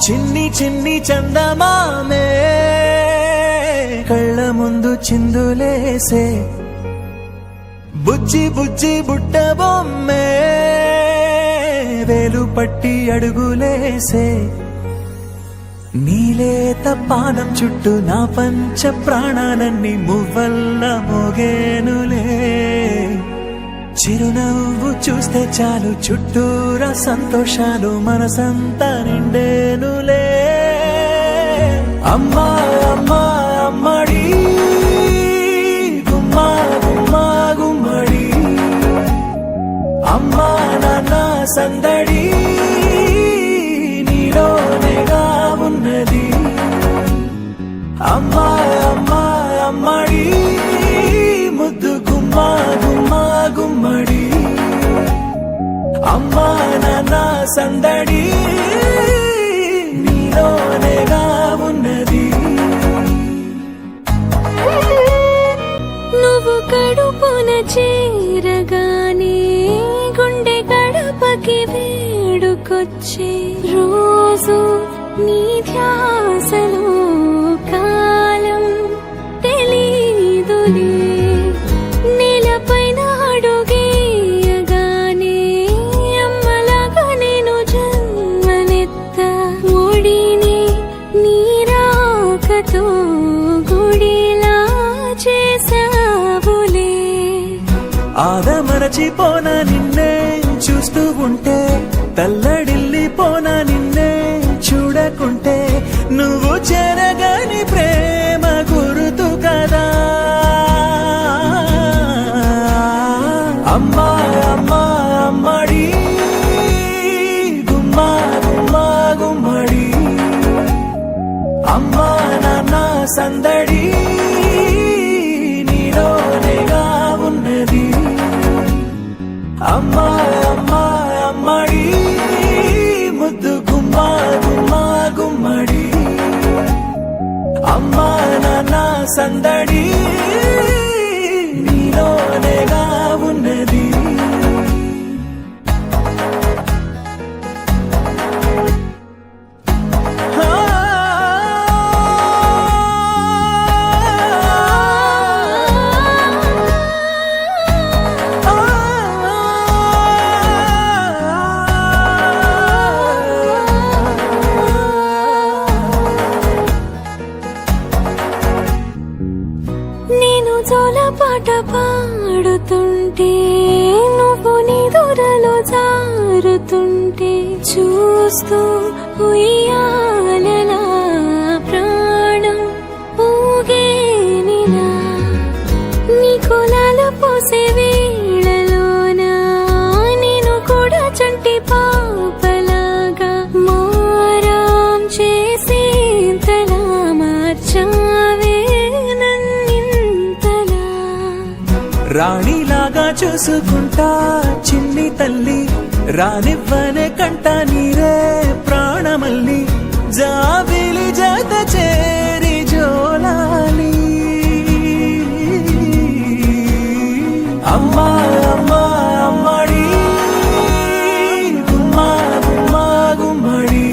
చిన్ని చిన్ని చందమామే కళ్ళ ముందు చిందులేసే బుజ్జి బుజ్జి బుట్ట బొమ్మే వేలు పట్టి అడుగులేసే నీలేత పానం చుట్టూ నా పంచ ప్రాణాలన్నీ మువ్వల్ల మోగేనులే చిరునవ్వు చూస్తే చాలు చుట్టూరా సంతోషాలు మనసంతా నిండేనులే అమ్మా అమ్మా అమ్మడి గుమ్మా గుమ్మా గుమ్మడి అమ్మా నాన్న సందడి నీలోనేగా ఉన్నది అమ్మా అమ్మా అమ్మడి ముద్దు గుమ్మా గుమ్మా గుమ్మడి అమ్మా నాన్న సందడి నీలోనేగా ఉన్నది నువ్వు కడుపున చేరగానే గుండె గడపకి వేడుకొచ్చే రోజు నీ ధ్యాసలో కాలం తెలీదులే నేలపైన అడుగేయగానే అమ్మలాగా నేను జన్మనెత్త ఒడిని నీరాకతో గుడిలా చేసావులే ఆదమరచిపోన నిన్నే చూస్తూ ఉంటే తల్లడిల్లిపోన నిన్నే చూడకుంటే నువ్వు చెరగని ప్రేమ గురుతు కదా అమ్మా అమ్మా అమ్మడి గుమ్మా గుమ్మా గుమ్మడి అమ్మా నాన్న సందడి నీలోనేగా ఉన్నది అమ్మా అమ్మా అమ్మడి ముద్దు గుమ్మా గుమ్మా గుమ్మడి అమ్మా నాన్న సందడి నీలోనేగా ఉన్నది నేను జోలపాట పాడుతుంటే నువ్వు నిదురలో జారుతుంటే చూస్తూ ఉయ్యాలలా ప్రాణం ఊగేనిలా నీ కులాల పోసే వేళలోన నేను కూడా చంటి పాపలాగా మారాం చేసేంతలా మార్చావే రాణిలాగా చూసుకుంటా చిన్ని తల్లి రానివ్వనే కంట నీరే ప్రాణమల్లి జాబిలి జత చేరి జోలాలి అమ్మా అమ్మా అమ్మడి గుమ్మా గుమ్మా గుమ్మడి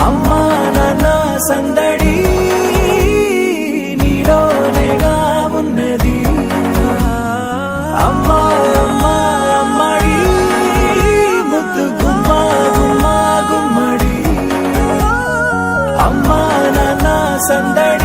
అమ్మా నాన్న సందడి నీలోనేగా ఉన్నది అమ్మా అమ్మా అమ్మడి ముద్దు గుమ్మా గుమ్మా గుమ్మడి అమ్మా నాన్న సందడి